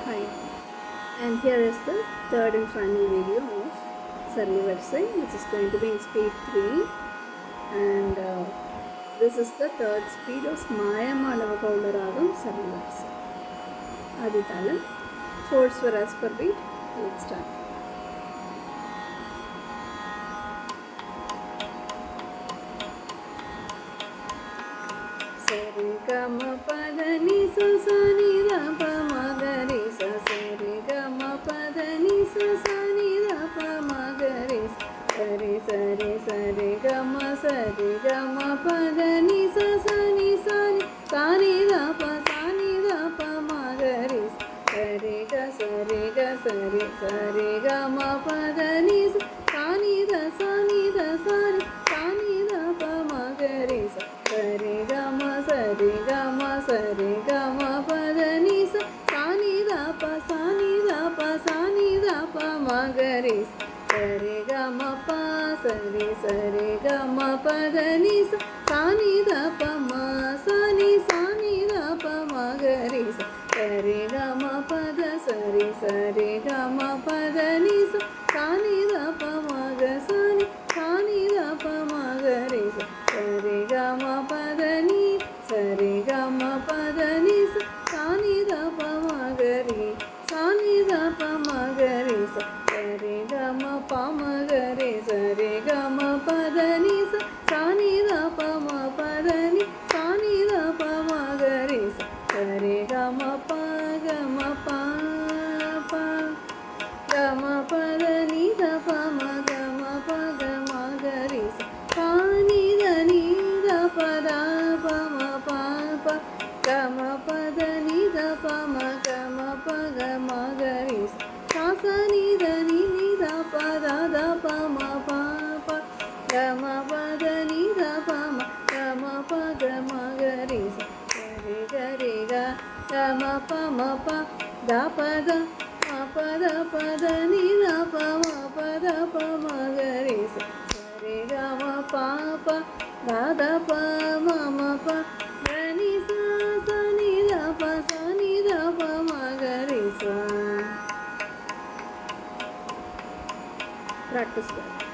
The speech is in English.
Hi, and here is the third and final video of Sarli Varsai, which is going to be in speed 3, and this is the third speed of Mayamalavakaulla Ragam Sarli Varsai. Aditalam, 4 swaras per beat. Let's start. Sari gama padani sa sa ni da pa ma ga re sa. Sari gama padani sa sa ni da pa ma ga re sa. Sari sari sari gama padani sa sa ni sa ni da pa ma ga re sa. Sari ga sari gama padani sa ni da sa ni da pa ma ga re sa. Sari gama padani sa ni da pa ma ga re sa. Sari gama pa sari gama padani sa ni da pa ma ni da pa ma ga re sa. Sari gama pada sari gama padani sa ni da pa ma ga ni da pa ma ga re sa. Sari gama padani sari gama padani sa ni da pa ma ga re ni da pa ma ga re sa. Sari gama pa ma ga re sari gama padani sa ni da pa ma padani sa ni da pa ma ga re sa. Sari gama pa gama padani da pa ma ga ma ga re sa. Pa ni da pa da pa ma pa gama padani da pa ma ga ma ga re sa. Sa ni da pa da pa ma pa gama padani da pa ma ga ma ga re sa. Re ga gama pa ma pa da pa da ma pa da ni da pa ma ga re sa. Sari gama pa da pa ma pa da ni sa ni da pa ma ga re sa. Practice that.